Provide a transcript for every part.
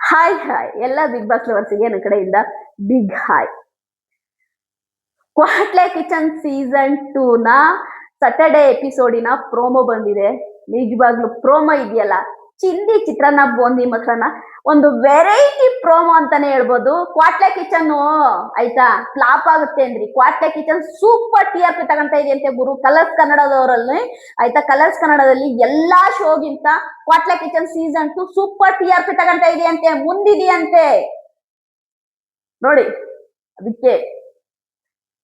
Hi hi ಎಲ್ಲ Bigg Boss ಲವರ್ಸ್ಗೆ ನನ್ನ ಕಡೆಯಿಂದ big hi. Kwatle kitchen season 2 Saturday ಎಪಿಸೋಡಿನ ಪ್ರೋಮೋ ಬಂದಿದೆ. ನಿಜವಾಗ್ಲೂ ಪ್ರೋಮೋ ಇದೆಯಲ್ಲ, ಚಿಂದಿ ಚಿತ್ರಾನ್ನ ಬೂಂದಿ ಮೊಸರನ್ನ ಒಂದು ವೆರೈಟಿ ಪ್ರೋಮೋ ಅಂತಾನೆ ಹೇಳ್ಬೋದು. ಕ್ವಾಟ್ಲೆ ಕಿಚನ್ ಆಯ್ತಾ ಫ್ಲಾಪ್ ಆಗುತ್ತೆ ಅಂದ್ರಿ, ಕ್ವಾಟ್ಲೆ ಕಿಚನ್ ಸೂಪರ್ TRP ತಗೊಂತ ಇದೆಯಂತೆ ಗುರು. ಕಲರ್ಸ್ ಕನ್ನಡದವರಲ್ಲಿ ಆಯ್ತಾ, ಕಲರ್ಸ್ ಕನ್ನಡದಲ್ಲಿ ಎಲ್ಲಾ ಶೋಗಿಂತ ಕ್ವಾಟ್ಲೆ ಕಿಚನ್ ಸೀಸನ್ 2 ಸೂಪರ್ TRP ತಗೊಂತ ಇದೆಯಂತೆ, ಮುಂದಿದೆಯಂತೆ ನೋಡಿ. ಅದಕ್ಕೆ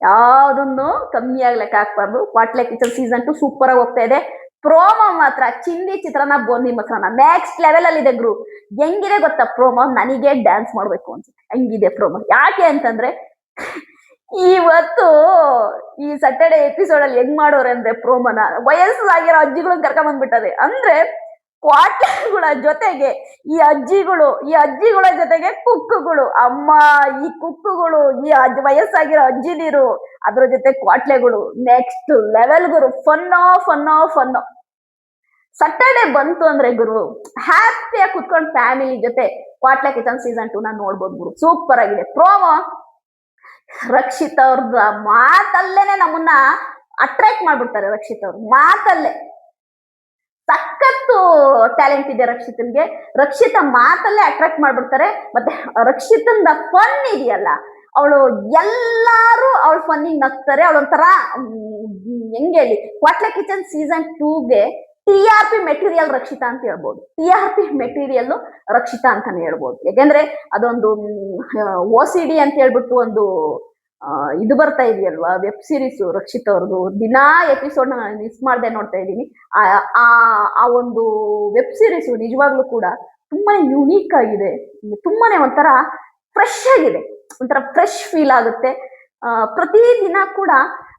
ಯಾವ್ದನ್ನು ಕಮ್ಮಿ ಆಗ್ಲಿಕ್ಕೆ ಹಾಕ್ಬಾರ್ದು. ಕ್ವಾಟ್ಲೆ ಕಿಚನ್ ಸೀಸನ್ 2 ಸೂಪರ್ ಆಗಿ ಹೋಗ್ತಾ ಇದೆ. ಪ್ರೋಮೋ ಮಾತ್ರ ಚಿಂದಿ ಚಿತ್ರಾನ್ನ ಬೂಂದಿ ಮೊಸರನ್ನ ನೆಕ್ಸ್ಟ್ ಲೆವೆಲ್ ಅಲ್ಲಿ ಇದೆ ಗುರು. ಹೆಂಗಿದೆ ಗೊತ್ತಾ ಪ್ರೋಮೋ? ನನಗೆ ಡ್ಯಾನ್ಸ್ ಮಾಡ್ಬೇಕು ಅನ್ಸುತ್ತೆ, ಹಂಗಿದೆ ಪ್ರೋಮೋ. ಯಾಕೆ ಅಂತಂದ್ರೆ ಇವತ್ತು ಈ ಸಾಟರ್ಡೆ ಎಪಿಸೋಡ್ ಅಲ್ಲಿ ಹೆಂಗ್ ಮಾಡೋರೆ ಅಂದ್ರೆ ಪ್ರೋಮೋನ ವಯಸ್ಸಾಗಿರೋ ಅಜ್ಜಿಗಳನ್ನ ಕರ್ಕೊಂಡ್ ಬಂದ್ಬಿಟ್ಟದೆ. ಅಂದ್ರೆ ಕ್ವಾಟ್ಲೆಗಳ ಜೊತೆಗೆ ಈ ಅಜ್ಜಿಗಳ ಜೊತೆಗೆ ಕುಕ್ಕುಗಳು, ಅಮ್ಮ ಈ ಕುಕ್ಕುಗಳು, ಈ ವಯಸ್ಸಾಗಿರೋ ಅಜ್ಜಿದಿರು, ಅದ್ರ ಜೊತೆ ಕ್ವಾಟ್ಲೆಗಳು ನೆಕ್ಸ್ಟ್ ಲೆವೆಲ್ ಗುರು. ಫನ್ನೋ. ಸಾಟರ್ಡೆ ಬಂತು ಅಂದ್ರೆ ಗುರು ಹ್ಯಾಪಿಯಾಗಿ ಕುತ್ಕೊಂಡು ಫ್ಯಾಮಿಲಿ ಜೊತೆ ಕ್ವಾಟ್ಲೆ ಕಿಚನ್ ಸೀಸನ್ 2 ನೋಡ್ಬೋದು ಗುರು. ಸೂಪರ್ ಆಗಿದೆ ಪ್ರೋಮೋ. ರಕ್ಷಿತ್ ಅವ್ರದ್ದು ಮಾತಲ್ಲೇನೆ ನಮ್ಮನ್ನ ಅಟ್ರಾಕ್ಟ್ ಮಾಡ್ಬಿಡ್ತಾರೆ. ರಕ್ಷಿತ್ ಅವ್ರ ಮಾತಲ್ಲೇ ಸಖತ್ತು ಟ್ಯಾಲೆಂಟ್ ಇದೆ ರಕ್ಷಿತನ್ಗೆ. ರಕ್ಷಿತ ಮಾತಲ್ಲೇ ಅಟ್ರಾಕ್ಟ್ ಮಾಡ್ಬಿಡ್ತಾರೆ. ಮತ್ತೆ ರಕ್ಷಿತಂದ ಫನ್ ಇದೆಯಲ್ಲ, ಅವಳು ಎಲ್ಲಾರು ಅವಳ ಫನ್ನಿಗೆ ನಗ್ತಾರೆ. ಅವಳೊಂಥರ ಹೆಂಗೆ ಹೇಳಿ, ಕ್ವಾಟ್ಲೆ ಕಿಚನ್ ಸೀಸನ್ 2ಗೆ TRP ಮೆಟೀರಿಯಲ್ ರಕ್ಷಿತಾ ಅಂತ ಹೇಳ್ಬೋದು. TRP ಮೆಟೀರಿಯಲ್ ರಕ್ಷಿತಾ ಅಂತಾನೆ ಹೇಳ್ಬೋದು. ಯಾಕೆಂದ್ರೆ ಅದೊಂದು OCD ಅಂತ ಹೇಳ್ಬಿಟ್ಟು ಒಂದು ಇದು ಬರ್ತಾ ಇದೆಯಲ್ವಾ ವೆಬ್ ಸೀರೀಸ್ ರಕ್ಷಿತ್ ಅವ್ರದ್ದು. ದಿನಾ ಎಪಿಸೋಡ್ ನಾನು ಮಿಸ್ ಮಾಡದೆ ನೋಡ್ತಾ ಇದ್ದೀನಿ. ಆ ಒಂದು ವೆಬ್ ಸೀರೀಸ್ ನಿಜವಾಗ್ಲೂ ಕೂಡ ತುಂಬಾನೇ ಯುನೀಕ್ ಆಗಿದೆ, ತುಂಬಾನೇ ಒಂಥರ ಫ್ರೆಶ್ ಆಗಿದೆ, ಒಂಥರ ಫ್ರೆಶ್ ಫೀಲ್ ಆಗುತ್ತೆ. ಪ್ರತಿದಿನ ಕೂಡ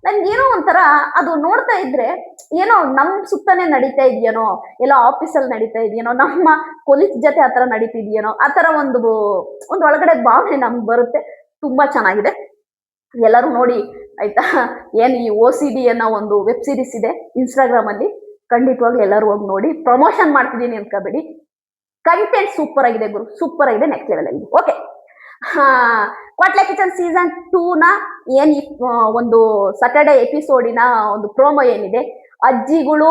ನನ್ಗೇನೋ ಒಂಥರ ಅದು ನೋಡ್ತಾ ಇದ್ರೆ ಏನೋ ನಮ್ ಸುತ್ತನೇ ನಡೀತಾ ಇದೆಯೇನೋ, ಎಲ್ಲೋ ಆಫೀಸಲ್ಲಿ ನಡೀತಾ ಇದೆಯೇನೋ, ನಮ್ಮ ಕೊಲೀಗ್ ಜೊತೆ ಆತರ ನಡೀತಿದ್ಯೇನೋ, ಆತರ ಒಂದು ಒಳಗಡೆ ಭಾವನೆ ನಮ್ಗೆ ಬರುತ್ತೆ. ತುಂಬಾ ಚೆನ್ನಾಗಿದೆ, ಎಲ್ಲರೂ ನೋಡಿ ಆಯ್ತಾ. ಏನ್ ಈ OCD ಅನ್ನೋ ಒಂದು ವೆಬ್ ಸೀರೀಸ್ ಇದೆ ಇನ್ಸ್ಟಾಗ್ರಾಮ್ ಅಲ್ಲಿ, ಖಂಡಿತವಾಗ್ಲೂ ಎಲ್ಲರೂ ಹೋಗಿ ನೋಡಿ. ಪ್ರಮೋಷನ್ ಮಾಡ್ತಿದ್ದೀನಿ ಅನ್ಕೋಬೇಡಿ. ಕಂಟೆಂಟ್ ಸೂಪರ್ ಆಗಿದೆ ಗುರು, ಸೂಪರ್ ಆಗಿದೆ, ನೆಕ್ಸ್ಟ್ ಲೆವೆಲ್ ಅಲ್ಲಿ. ಓಕೆ, ಕ್ವಾಟ್ಲೆ ಕಿಚನ್ ಸೀಸನ್ 2 ಏನ್ ಒಂದು ಸಾಟರ್ಡೆ ಎಪಿಸೋಡಿನ ಒಂದು ಪ್ರೋಮೋ ಏನಿದೆ, ಅಜ್ಜಿಗಳು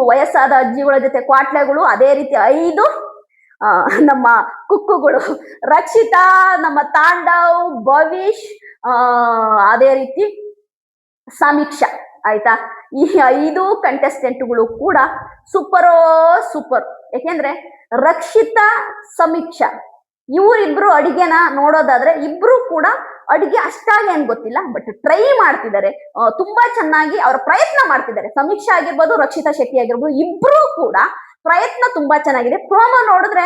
ವಯಸ್ಸಾದ ಅಜ್ಜಿಗಳ ಜೊತೆ ಕ್ವಾಟ್ಲೆಗಳು, ಅದೇ ರೀತಿ 5 ನಮ್ಮ ಕುಕ್ಕುಗಳು, ರಕ್ಷಿತಾ, ನಮ್ಮ ತಾಂಡವ್, ಭವಿಷ್, ಅದೇ ರೀತಿ ಸಮೀಕ್ಷಾ ಆಯ್ತಾ. ಈ 5 ಕಂಟೆಸ್ಟೆಂಟ್ಗಳು ಕೂಡ ಸೂಪರ್. ಯಾಕೆಂದ್ರೆ ರಕ್ಷಿತಾ, ಸಮೀಕ್ಷಾ ಇವರಿಬ್ರು ಅಡಿಗೆನ ನೋಡೋದಾದ್ರೆ ಇಬ್ರು ಕೂಡ ಅಡಿಗೆ ಅಷ್ಟಾಗಿ ಏನ್ ಗೊತ್ತಿಲ್ಲ, ಬಟ್ ಟ್ರೈ ಮಾಡ್ತಿದ್ದಾರೆ. ತುಂಬಾ ಚೆನ್ನಾಗಿ ಅವರ ಪ್ರಯತ್ನ ಮಾಡ್ತಿದ್ದಾರೆ. ಸಮೀಕ್ಷಾ ಆಗಿರ್ಬೋದು, ರಕ್ಷಿತಾ ಶೆಟ್ಟಿ ಆಗಿರ್ಬೋದು, ಇಬ್ರು ಕೂಡ ಪ್ರಯತ್ನ ತುಂಬಾ ಚೆನ್ನಾಗಿದೆ. ಪ್ರೋಮೋ ನೋಡಿದ್ರೆ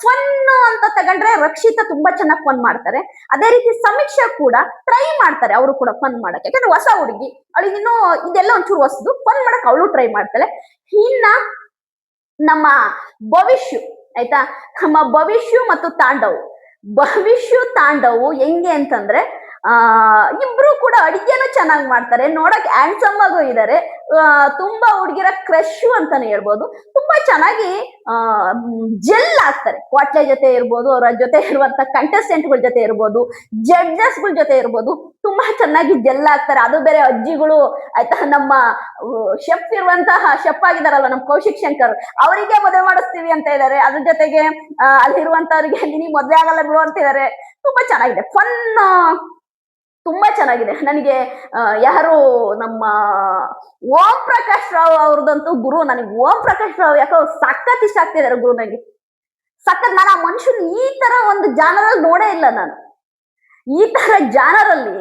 ಫನ್ ಅಂತ ತಗೊಂಡ್ರೆ ರಕ್ಷಿತಾ ತುಂಬಾ ಚೆನ್ನಾಗಿ ಫನ್ ಮಾಡ್ತಾರೆ. ಅದೇ ರೀತಿ ಸಮೀಕ್ಷಾ ಕೂಡ ಟ್ರೈ ಮಾಡ್ತಾರೆ, ಅವರು ಕೂಡ ಫನ್ ಮಾಡಕ್ಕೆ. ಯಾಕಂದ್ರೆ ಹೊಸ ಹುಡುಗಿ, ಅವಳಿಗೆ ಇನ್ನೂ ಇದೆಲ್ಲ ಒಂಚೂರು ಹೊಸದು, ಫನ್ ಮಾಡಕ್ ಅವಳು ಟ್ರೈ ಮಾಡ್ತಾಳೆ. ಇನ್ನ ನಮ್ಮ ಭವಿಷ್ಯ ಆಯ್ತಾ, ನಮ್ಮ ಭವಿಷ್ಯ ಮತ್ತು ತಾಂಡವ್ ಹೆಂಗೆ ಅಂತಂದ್ರೆ ಇಬ್ರು ಕೂಡ ಅಡಿಗೆನೂ ಚೆನ್ನಾಗಿ ಮಾಡ್ತಾರೆ, ನೋಡಕ್ ಹ್ಯಾಂಡ್ಸಮ್ ಆಗು ಇದಾರೆ. ತುಂಬಾ ಹುಡುಗಿರ ಕ್ರಶ್ ಅಂತಾನೆ ಹೇಳ್ಬೋದು. ತುಂಬಾ ಚೆನ್ನಾಗಿ ಜೆಲ್ ಆಗ್ತಾರೆ. ಕ್ವಾಟ್ಲೆ ಜೊತೆ ಇರ್ಬೋದು, ಅವರ ಜೊತೆ ಇರುವಂತ ಕಂಟೆಸ್ಟೆಂಟ್ಗಳ ಜೊತೆ ಇರ್ಬೋದು, ಜಡ್ಜಸ್ಗಳ ಜೊತೆ ಇರ್ಬೋದು, ತುಂಬಾ ಚೆನ್ನಾಗಿ ಜೆಲ್ ಆಗ್ತಾರೆ. ಅದು ಬೇರೆ ಅಜ್ಜಿಗಳು ಆಯ್ತಾ, ನಮ್ಮ ಶೆಫ್ ಆಗಿದಾರಲ್ಲ ನಮ್ಮ ಕೌಶಿಕ್ ಶಂಕರ್, ಅವರಿಗೆ ಮದುವೆ ಮಾಡಿಸ್ತೀವಿ ಅಂತ ಇದ್ದಾರೆ. ಅದ್ರ ಜೊತೆಗೆ ಅಲ್ಲಿರುವಂತವ್ರಿಗೆ ನಿನಗೆ ಮದುವೆ ಆಗಲ್ಲ ಬಿಡು ಅಂತಿದ್ದಾರೆ. ತುಂಬಾ ಚೆನ್ನಾಗಿದೆ, ಫನ್ ತುಂಬಾ ಚೆನ್ನಾಗಿದೆ. ನನಗೆ ಯಾರು ನಮ್ಮ ಓಂ ಪ್ರಕಾಶ್ ರಾವ್ ಅವ್ರದಂತೂ ಗುರು, ನನಗೆ ಓಂ ಪ್ರಕಾಶ್ ರಾವ್ ಯಾಕೋ ಸಖತ್ ಇಷ್ಟ ಆಗ್ತಿದ್ದಾರೆ ಗುರು. ನನಗೆ ಸಖತ್, ನಾನು ಆ ಮನುಷ್ಯನ್ ಈ ತರ ಒಂದು ಜಾನರಲ್ಲಿ ನೋಡೇ ಇಲ್ಲ. ಈ ತರ ಜಾನರಲ್ಲಿ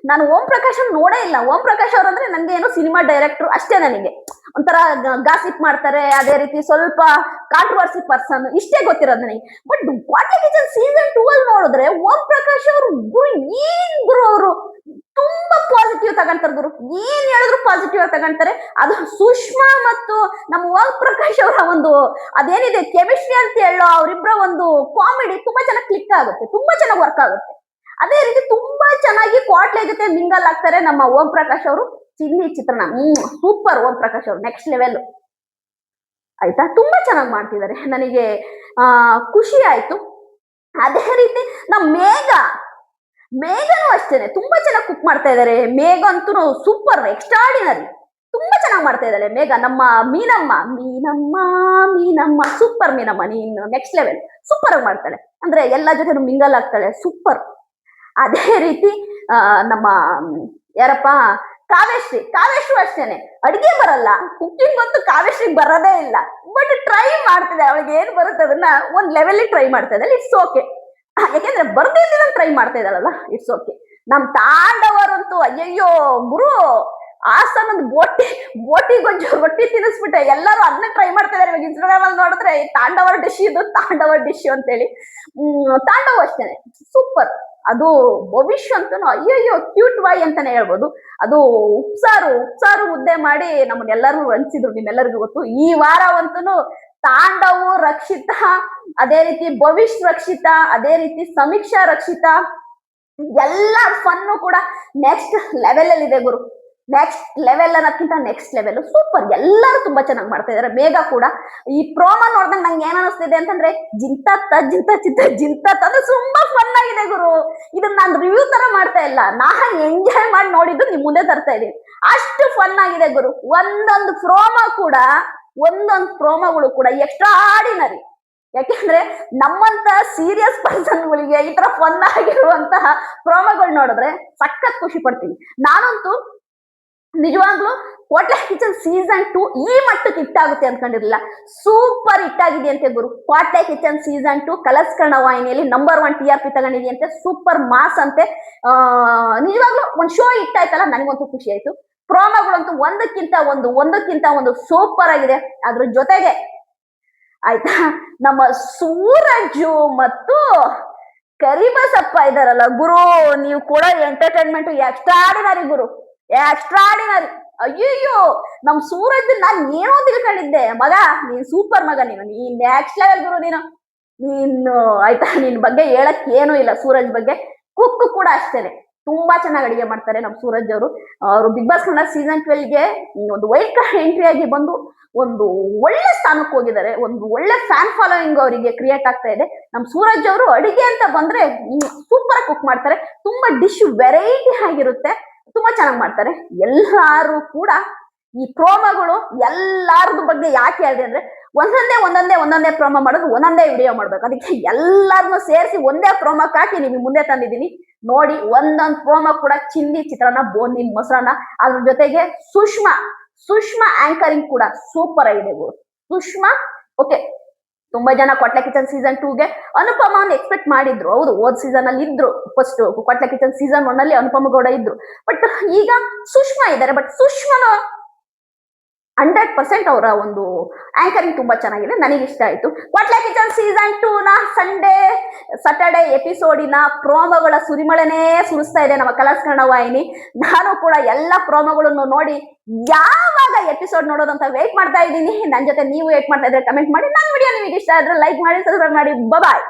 ನಾನು ಓಂ ಪ್ರಕಾಶ್ ನೋಡೇ ಇಲ್ಲ. ಓಂ ಪ್ರಕಾಶ್ ಅವ್ರಂದ್ರೆ ನನ್ಗೆ ಏನೋ ಸಿನಿಮಾ ಡೈರೆಕ್ಟರ್ ಅಷ್ಟೇ. ನನಗೆ ಒಂಥರ ಗಾಸಿಪ್ ಮಾಡ್ತಾರೆ, ಅದೇ ರೀತಿ ಸ್ವಲ್ಪ ಕಾಂಟ್ರವರ್ಸಿ ಪರ್ಸನ್, ಇಷ್ಟೇ ಗೊತ್ತಿರೋದು ನನಗೆ. ಬಟ್ ಕ್ವಾಟ್ಲೆ ಕಿಚನ್ ಸೀಸನ್ 2 ಅಲ್ಲಿ ನೋಡಿದ್ರೆ ಓಂ ಪ್ರಕಾಶ್ ಅವರು ಗುರು ಅವರು ತುಂಬಾ ಪಾಸಿಟಿವ್ ತಗೊಂತಾರೆ ಗುರು. ಏನ್ ಹೇಳಿದ್ರು ಪಾಸಿಟಿವ್ ಆಗಿ ತಗೊಂತಾರೆ. ಅದು ಸುಷ್ಮಾ ಮತ್ತು ನಮ್ಮ ಓಂ ಪ್ರಕಾಶ್ ಅವರ ಒಂದು ಅದೇನಿದೆ ಕೆಮಿಸ್ಟ್ರಿ ಅಂತ ಹೇಳೋ ಅವರಿಬ್ಬರ ಒಂದು ಕಾಮಿಡಿ ತುಂಬಾ ಚೆನ್ನಾಗಿ ಕ್ಲಿಕ್ ಆಗುತ್ತೆ, ತುಂಬಾ ಚೆನ್ನಾಗಿ ವರ್ಕ್ ಆಗುತ್ತೆ. ಅದೇ ರೀತಿ ತುಂಬಾ ಚೆನ್ನಾಗಿ ಕ್ವಾಟ್ಲೆ ಜೊತೆ ಮಿಂಗಲ್ ಆಗ್ತಾರೆ ನಮ್ಮ ಓಂ ಪ್ರಕಾಶ್ ಅವರು. ಚಿಲ್ಲಿ ಚಿತ್ರಾನ್ನ ಸೂಪರ್. ಓಂ ಪ್ರಕಾಶ್ ಅವರು ನೆಕ್ಸ್ಟ್ ಲೆವೆಲ್ ಆಯ್ತಾ, ತುಂಬಾ ಚೆನ್ನಾಗಿ ಮಾಡ್ತಿದ್ದಾರೆ. ನನಗೆ ಖುಷಿ ಆಯ್ತು. ಅದೇ ರೀತಿ ನಮ್ ಮೇಘನು ಅಷ್ಟೇನೆ ತುಂಬಾ ಚೆನ್ನಾಗಿ ಕುಕ್ ಮಾಡ್ತಾ ಇದಾರೆ. ಮೇಘ ಅಂತೂ ಸೂಪರ್ ಎಕ್ಸ್ಟ್ರಾಡಿನರಿ, ತುಂಬಾ ಚೆನ್ನಾಗಿ ಮಾಡ್ತಾ ಇದ್ದಾಳೆ ಮೇಘ. ನಮ್ಮ ಮೀನಮ್ಮ ಮೀನಮ್ಮ ಮೀನಮ್ಮ ಸೂಪರ್ ಮೀನಮ್ಮ, ನೀನು ನೆಕ್ಸ್ಟ್ ಲೆವೆಲ್, ಸೂಪರ್ ಆಗಿ ಮಾಡ್ತಾಳೆ. ಅಂದ್ರೆ ಎಲ್ಲಾ ಜೊತೆ ಮಿಂಗಲ್ ಆಗ್ತಾಳೆ, ಸೂಪರ್. ಅದೇ ರೀತಿ ನಮ್ಮ ಯಾರಪ್ಪ ಕಾವ್ಯಶ್ರೀ ಅಷ್ಟೇನೆ, ಅಡಿಗೆ ಬರಲ್ಲ, ಕುಕ್ಕಿಂಗ್ ಅಂತೂ ಕಾವ್ಯಶ್ರೀ ಬರೋದೇ ಇಲ್ಲ. ಬಟ್ ಟ್ರೈ ಮಾಡ್ತಿದ್ದೆ, ಅವಳಿಗೆ ಏನ್ ಬರುತ್ತೆ ಅದನ್ನ ಒಂದ್ ಲೆವೆಲ್ ಟ್ರೈ ಮಾಡ್ತಾ ಇದ್ದಾಳೆ, ಇಟ್ಸ್ ಓಕೆ. ಯಾಕೆಂದ್ರೆ ಬರ್ದಿದ್ದ ಟ್ರೈ ಮಾಡ್ತಾ ಇದ್ದಾಳಲ್ಲ, ಇಟ್ಸ್ ಓಕೆ. ನಮ್ ತಾಂಡವರಂತೂ ಅಯ್ಯಯ್ಯೋ ಗುರು, ಆಸನದ ಬೋಟಿ ಗೊಜ್ಜು ರೊಟ್ಟಿ ತಿನ್ನಿಸ್ಬಿಟ್ಟೆ. ಎಲ್ಲರೂ ಅದನ್ನ ಟ್ರೈ ಮಾಡ್ತಾ ಇದಾರೆ. ಇವಾಗ ಇನ್ಸ್ಟಾಗ್ರಾಮ್ ಅಲ್ಲಿ ನೋಡಿದ್ರೆ ತಾಂಡವ ಡಿಶ್ ಅಂತೇಳಿ. ತಾಂಡವ ಅಷ್ಟೇನೆ ಸೂಪರ್. ಅದು ಭವಿಷ್ಯ ಅಂತೂ ಅಯ್ಯಯ್ಯೋ ಕ್ಯೂಟ್ ವಾಯ್ ಅಂತಾನೆ ಹೇಳ್ಬೋದು. ಅದು ಉಪ್ಸಾರು ಮುದ್ದೆ ಮಾಡಿ ನಮ್ಮನ್ನೆಲ್ಲರೂ ರಂಜಿಸಿದ್ರು, ನಿಮ್ಮೆಲ್ಲರಿಗೂ ಗೊತ್ತು. ಈ ವಾರವಂತೂ ತಾಂಡವು ರಕ್ಷಿತಾ, ಅದೇ ರೀತಿ ರಕ್ಷಿತಾ, ಅದೇ ರೀತಿ ಸಮೀಕ್ಷಾ ರಕ್ಷಿತಾ, ಎಲ್ಲ ಫನ್ನು ಕೂಡ ನೆಕ್ಸ್ಟ್ ಲೆವೆಲ್ ಅಲ್ಲಿ ಇದೆ ಗುರು. ನೆಕ್ಸ್ಟ್ ಲೆವೆಲ್ ಅನ್ನೋದಕ್ಕಿಂತ ನೆಕ್ಸ್ಟ್ ಲೆವೆಲ್ ಸೂಪರ್. ಎಲ್ಲರೂ ತುಂಬಾ ಚೆನ್ನಾಗಿ ಮಾಡ್ತಾ ಇದಾರೆ. ಮೇಘ ಕೂಡ ಈ ಪ್ರೋಮೋ ನೋಡಿದಾಗ ನಂಗೆ ಏನ್ ಅನಿಸ್ತಿದೆ ಅಂತಂದ್ರೆ, ಜಿಂತ ಅದು ತುಂಬಾ ಫನ್ ಆಗಿದೆ ಗುರು. ಇದನ್ನ ನಾನು ರಿವ್ಯೂ ತರ ಮಾಡ್ತಾ ಇಲ್ಲ, ನಾನು ಎಂಜಾಯ್ ಮಾಡಿ ನೋಡಿದ್ದು ನಿಮ್ ಮುಂದೆ ತರ್ತಾ ಇದೀನಿ. ಅಷ್ಟು ಫನ್ ಆಗಿದೆ ಗುರು. ಒಂದೊಂದು ಪ್ರೋಮೋಗಳು ಕೂಡ ಎಕ್ಸ್ಟ್ರಾ ಆರ್ಡಿನರಿ. ಯಾಕೆಂದ್ರೆ ನಮ್ಮಂತ ಸೀರಿಯಸ್ ಪರ್ಸನ್ಗಳಿಗೆ ಈ ತರ ಫನ್ ಆಗಿರುವಂತಹ ಪ್ರೋಮೋಗಳು ನೋಡಿದ್ರೆ ಸಖತ್ ಖುಷಿ ಪಡ್ತೀನಿ. ನಾನಂತೂ ನಿಜವಾಗ್ಲೂ ಕ್ವಾಟ್ಲೆ ಕಿಚನ್ ಸೀಸನ್ 2 ಈ ಮಟ್ಟಕ್ಕೆ ಹಿಟ್ಟಾಗುತ್ತೆ ಅನ್ಕೊಂಡಿರ್ಲಿಲ್ಲ. ಸೂಪರ್ ಹಿಟ್ಟಾಗಿದೆ ಅಂತೆ ಗುರು. ಕ್ವಾಟ್ಲೆ ಕಿಚನ್ ಸೀಸನ್ 2 ಕಲರ್ಸ್ ಕನ್ನಡ ವಾಹಿನಿಯಲ್ಲಿ ನಂಬರ್ 1 TRP ತಗೊಂಡಿದೆಯಂತೆ. ಸೂಪರ್ ಮಾಸ್ ಅಂತೆ. ನಿಜವಾಗ್ಲೂ ಒಂದ್ ಶೋ ಹಿಟ್ಟಾಯ್ತಲ್ಲ, ನನಗಂತೂ ಖುಷಿ ಆಯ್ತು. ಪ್ರೋಮೋಗಳಂತೂ ಒಂದಕ್ಕಿಂತ ಒಂದು ಸೂಪರ್ ಆಗಿದೆ. ಅದ್ರ ಜೊತೆಗೆ ಆಯ್ತಾ, ನಮ್ಮ ಸೂರಜು ಮತ್ತು ಕರಿಬಸಪ್ಪ ಇದಾರಲ್ಲ ಗುರು, ನೀವು ಕೂಡ ಎಂಟರ್ಟೈನ್ಮೆಂಟ್ ಎಕ್ಸ್ಟ್ರಾಡಿನರಿ ಗುರು, ಎಕ್ಸ್ಟ್ರಾಡಿನರಿ. ಅಯ್ಯಯ್ಯೋ, ನಮ್ ಸೂರಜ್ ನಾನ್ ಏನೋ ತಿಳ್ಕೊಂಡಿದ್ದೆ. ಮಗ ನೀನ್ ಸೂಪರ್ ಮಗ, ನೀನ್ ನೆಕ್ಸ್ಟ್ ಲೆವೆಲ್ ಗುರು. ನೀನು ಆಯ್ತಾ, ನಿನ್ ಬಗ್ಗೆ ಹೇಳಕ್ ಏನೂ ಇಲ್ಲ. ಸೂರಜ್ ಬಗ್ಗೆ ಕುಕ್ ಕೂಡ ಅಷ್ಟೇನೆ, ತುಂಬಾ ಚೆನ್ನಾಗಿ ಅಡಿಗೆ ಮಾಡ್ತಾರೆ ನಮ್ ಸೂರಜ್ ಅವರು ಬಿಗ್ ಬಾಸ್ ಕನ್ನಡ ಸೀಸನ್ 12ಗೆ ಒಂದು ವೈಲ್ಡ್ ಕಾರ್ಡ್ ಎಂಟ್ರಿ ಆಗಿ ಬಂದು ಒಂದು ಒಳ್ಳೆ ಸ್ಥಾನಕ್ಕೆ ಹೋಗಿದ್ದಾರೆ. ಒಂದು ಒಳ್ಳೆ ಫ್ಯಾನ್ ಫಾಲೋಯಿಂಗ್ ಅವರಿಗೆ ಕ್ರಿಯೇಟ್ ಆಗ್ತಾ ಇದೆ. ನಮ್ ಸೂರಜ್ ಅವರು ಅಡಿಗೆ ಅಂತ ಬಂದ್ರೆ ಸೂಪರ್ ಆಗಿ ಕುಕ್ ಮಾಡ್ತಾರೆ. ತುಂಬಾ ಡಿಶ್ ವೆರೈಟಿ ಆಗಿರುತ್ತೆ, ತುಂಬಾ ಚೆನ್ನಾಗಿ ಮಾಡ್ತಾರೆ. ಎಲ್ಲಾರು ಕೂಡ ಈ ಪ್ರೋಮೋಗಳು ಎಲ್ಲಾರ್ದು ಬಗ್ಗೆ ಯಾಕೆ ಹೇಳಿದೆ ಅಂದ್ರೆ, ಒಂದೊಂದೇ ಪ್ರೋಮೋ ಮಾಡೋದು, ಒಂದೊಂದೇ ವಿಡಿಯೋ ಮಾಡ್ಬೇಕು. ಅದಕ್ಕೆ ಎಲ್ಲಾರನ್ನು ಸೇರಿಸಿ ಒಂದೇ ಪ್ರೋಮೋಕ್ ಹಾಕಿ ನಿಮಗೆ ಮುಂದೆ ತಂದಿದ್ದೀನಿ ನೋಡಿ. ಒಂದೊಂದು ಪ್ರೋಮೋ ಕೂಡ ಚಿಲ್ಲಿ ಚಿತ್ರಾನ್ನ, ಬೋಂದಿನ ಮೊಸರನ್ನ, ಅದ್ರ ಜೊತೆಗೆ ಸುಷ್ಮಾ ಆಂಕರಿಂಗ್ ಕೂಡ ಸೂಪರ್ ಆಗಿದೆ. ಸುಷ್ಮಾ ಓಕೆ, ತುಂಬಾ ಜನ ಕ್ವಾಟ್ಲೆ ಕಿಚನ್ ಸೀಸನ್ 2ಗೆ ಅನುಪಮನ ಎಕ್ಸ್ಪೆಕ್ಟ್ ಮಾಡಿದ್ರು. ಹೌದು, ಹೋದ್ ಸೀಸನ್ ಅಲ್ಲಿ ಇದ್ರು. ಫಸ್ಟ್ ಕ್ವಾಟ್ಲೆ ಕಿಚನ್ ಸೀಸನ್ 1 ಅಲ್ಲಿ ಅನುಪಮ ಗೌಡ ಇದ್ರು. ಬಟ್ ಈಗ ಸುಷ್ಮಾ ಇದ್ದಾರೆ. ಬಟ್ ಸುಷ್ಮಾನ 100% ಅವರ ಒಂದು ಆಂಕರಿಂಗ್ ತುಂಬಾ ಚೆನ್ನಾಗಿದೆ, ನನಗೆ ಇಷ್ಟ ಆಯ್ತು. ಕ್ವಾಟ್ಲೆ ಕಿಚನ್ ಸೀಸನ್ 2ನ ಸಾಟರ್ಡೆ ಎಪಿಸೋಡಿನ ಪ್ರೋಮೋಗಳ ಸುರಿಮಳೆನೇ ಸುರಿಸ್ತಾ ಇದೆ ನಮ್ಮ ಕಲರ್ಸ್ ಕನ್ನಡ ವಾಹಿನಿ. ನಾನು ಕೂಡ ಎಲ್ಲ ಪ್ರೋಮೋಗಳನ್ನು ನೋಡಿ ಯಾವಾಗ ಎಪಿಸೋಡ್ ನೋಡೋದಂತ ವೇಟ್ ಮಾಡ್ತಾ ಇದ್ದೀನಿ. ನನ್ನ ಜೊತೆ ನೀವು ವೇಟ್ ಮಾಡ್ತಾ ಇದ್ರೆ ಕಮೆಂಟ್ ಮಾಡಿ. ನನ್ನ ವಿಡಿಯೋ ನಿಮಗೆ ಇಷ್ಟ ಆದ್ರೆ ಲೈಕ್ ಮಾಡಿ, ಸಬ್ಸ್ಕ್ರೈಬ್ ಮಾಡಿ. ಬಾಯ್.